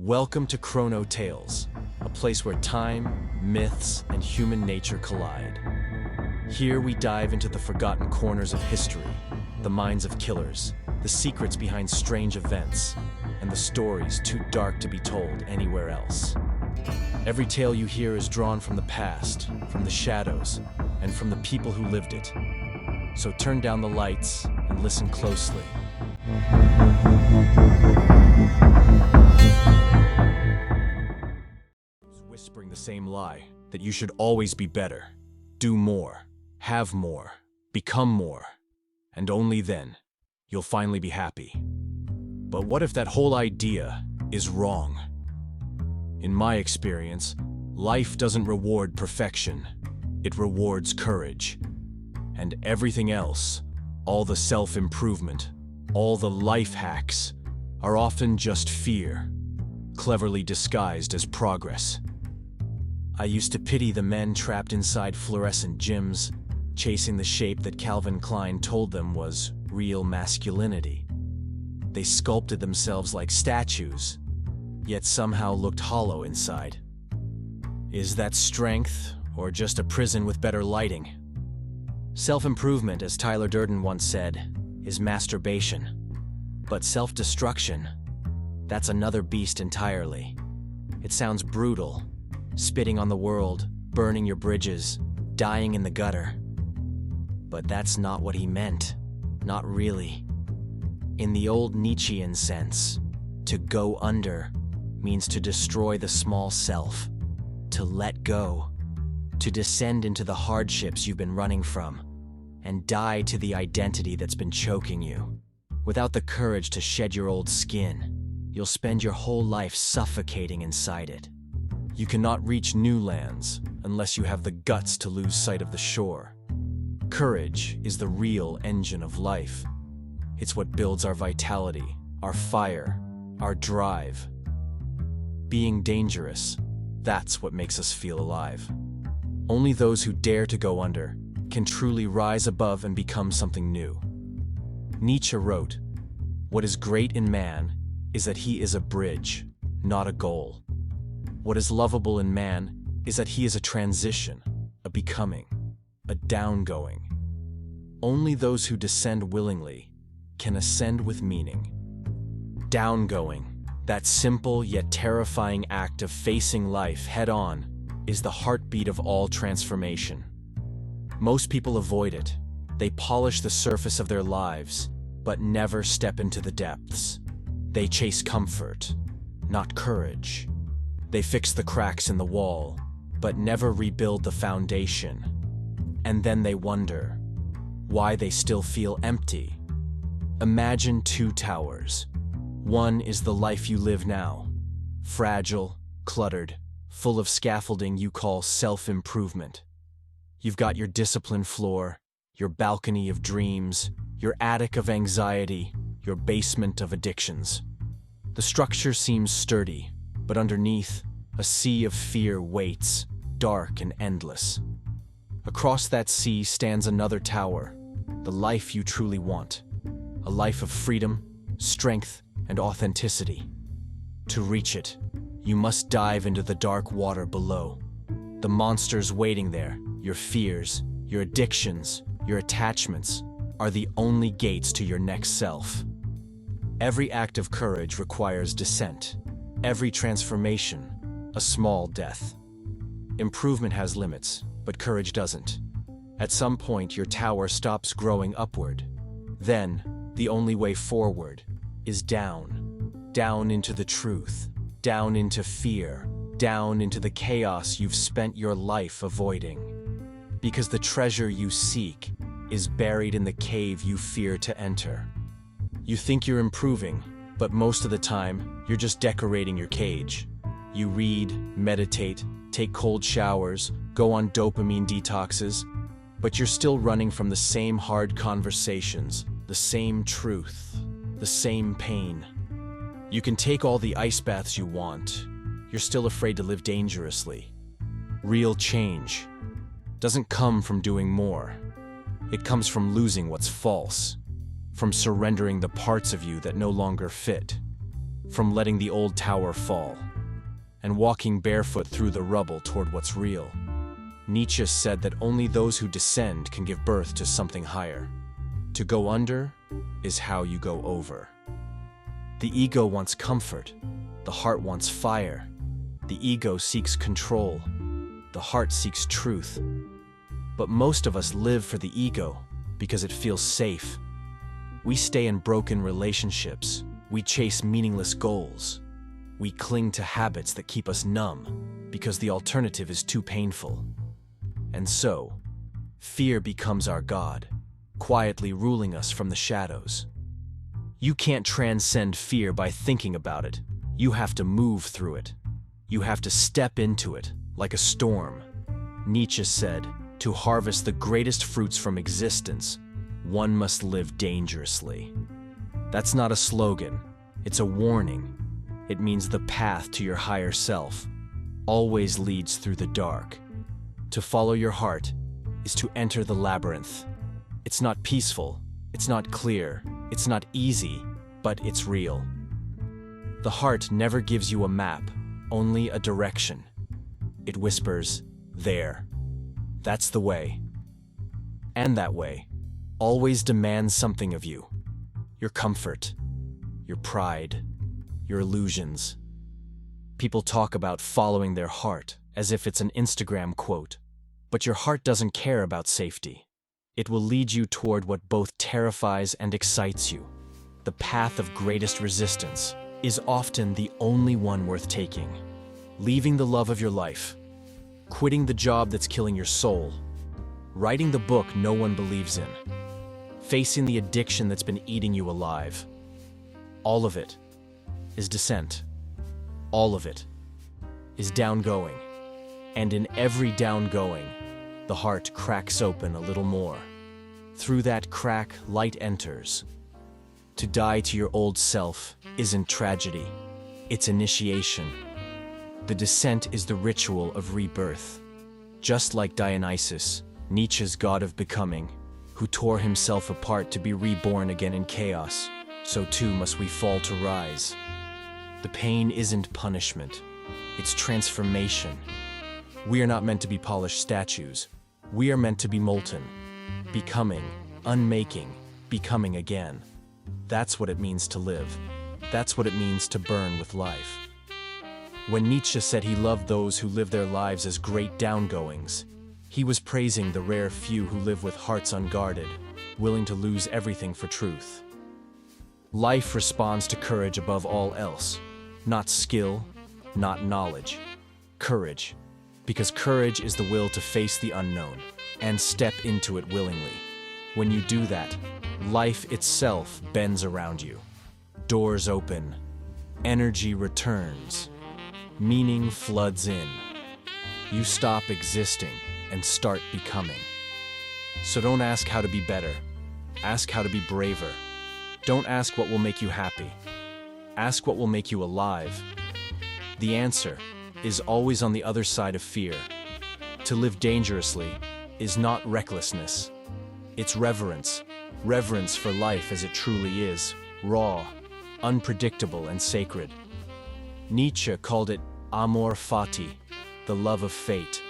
Welcome to Chrono Tales, a place where time, myths, and human nature collide. Here we dive into the forgotten corners of history, the minds of killers, the secrets behind strange events, and the stories too dark to be told anywhere else. Every tale you hear is drawn from the past, from the shadows, and from the people who lived it. So turn down the lights and listen closely. Whispering the same lie, that you should always be better, do more, have more, become more, and only then you'll finally be happy. But what if that whole idea is wrong? In my experience, life doesn't reward perfection, it rewards courage. And everything else, all the self-improvement, all the life hacks, are often just fear, cleverly disguised as progress. I used to pity the men trapped inside fluorescent gyms, chasing the shape that Calvin Klein told them was real masculinity. They sculpted themselves like statues, yet somehow looked hollow inside. Is that strength, or just a prison with better lighting? Self-improvement, as Tyler Durden once said, is masturbation. But self-destruction, that's another beast entirely. It sounds brutal. Spitting on the world, burning your bridges, dying in the gutter. But that's not what he meant. Not really. In the old Nietzschean sense, to go under means to destroy the small self, to let go, to descend into the hardships you've been running from, and die to the identity that's been choking you. Without the courage to shed your old skin, you'll spend your whole life suffocating inside it. You cannot reach new lands unless you have the guts to lose sight of the shore. Courage is the real engine of life. It's what builds our vitality, our fire, our drive. Being dangerous, that's what makes us feel alive. Only those who dare to go under can truly rise above and become something new. Nietzsche wrote, "What is great in man is that he is a bridge, not a goal. What is lovable in man is that he is a transition, a becoming, a downgoing. Only those who descend willingly can ascend with meaning." Downgoing, that simple yet terrifying act of facing life head-on, is the heartbeat of all transformation. Most people avoid it. They polish the surface of their lives, but never step into the depths. They chase comfort, not courage. They fix the cracks in the wall, but never rebuild the foundation. And then they wonder why they still feel empty. Imagine two towers. One is the life you live now, fragile, cluttered, full of scaffolding you call self-improvement. You've got your discipline floor, your balcony of dreams, your attic of anxiety, your basement of addictions. The structure seems sturdy, but underneath, a sea of fear waits, dark and endless. Across that sea stands another tower, the life you truly want. A life of freedom, strength, and authenticity. To reach it, you must dive into the dark water below. The monsters waiting there, your fears, your addictions, your attachments, are the only gates to your next self. Every act of courage requires descent. Every transformation, a small death. Improvement has limits, but courage doesn't. At some point, your tower stops growing upward. Then, the only way forward is down. Down into the truth, down into fear, down into the chaos you've spent your life avoiding. Because the treasure you seek is buried in the cave you fear to enter. You think you're improving, but most of the time, you're just decorating your cage. You read, meditate, take cold showers, go on dopamine detoxes, but you're still running from the same hard conversations, the same truth, the same pain. You can take all the ice baths you want. You're still afraid to live dangerously. Real change doesn't come from doing more. It comes from losing what's false, from surrendering the parts of you that no longer fit. from letting the old tower fall, and walking barefoot through the rubble toward what's real. Nietzsche said that only those who descend can give birth to something higher. To go under is how you go over. The ego wants comfort. The heart wants fire. The ego seeks control. The heart seeks truth. But most of us live for the ego because it feels safe. We stay in broken relationships. We chase meaningless goals. We cling to habits that keep us numb because the alternative is too painful. And so, fear becomes our god, quietly ruling us from the shadows. You can't transcend fear by thinking about it. You have to move through it. You have to step into it, like a storm. Nietzsche said, to harvest the greatest fruits from existence, one must live dangerously. That's not a slogan, it's a warning. It means the path to your higher self always leads through the dark. To follow your heart is to enter the labyrinth. It's not peaceful, it's not clear, it's not easy, but it's real. The heart never gives you a map, only a direction. It whispers, there. That's the way. And that way always demands something of you. Your comfort, your pride, your illusions. People talk about following their heart as if it's an Instagram quote, but your heart doesn't care about safety. It will lead you toward what both terrifies and excites you. The path of greatest resistance is often the only one worth taking. Leaving the love of your life, quitting the job that's killing your soul, writing the book no one believes in, facing the addiction that's been eating you alive. All of it is descent. All of it is downgoing. And in every downgoing, the heart cracks open a little more. Through that crack, light enters. To die to your old self isn't tragedy, it's initiation. The descent is the ritual of rebirth. Just like Dionysus, Nietzsche's god of becoming, who tore himself apart to be reborn again in chaos, so too must we fall to rise. The pain isn't punishment, it's transformation. We are not meant to be polished statues. We are meant to be molten, becoming, unmaking, becoming again. That's what it means to live. That's what it means to burn with life. When Nietzsche said he loved those who live their lives as great downgoings, he was praising the rare few who live with hearts unguarded, willing to lose everything for truth. Life responds to courage above all else. Not skill, not knowledge. Courage. Because courage is the will to face the unknown and step into it willingly. When you do that, life itself bends around you. Doors open. Energy returns. Meaning floods in. You stop existing and start becoming. So don't ask how to be better. Ask how to be braver. Don't ask what will make you happy. Ask what will make you alive. The answer is always on the other side of fear. To live dangerously is not recklessness. It's reverence. Reverence for life as it truly is, raw, unpredictable, and sacred. Nietzsche called it amor fati, the love of fate.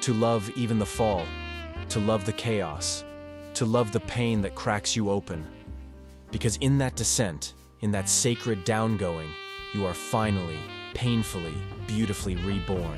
To love even the fall, to love the chaos, to love the pain that cracks you open. Because in that descent, in that sacred downgoing, you are finally, painfully, beautifully reborn.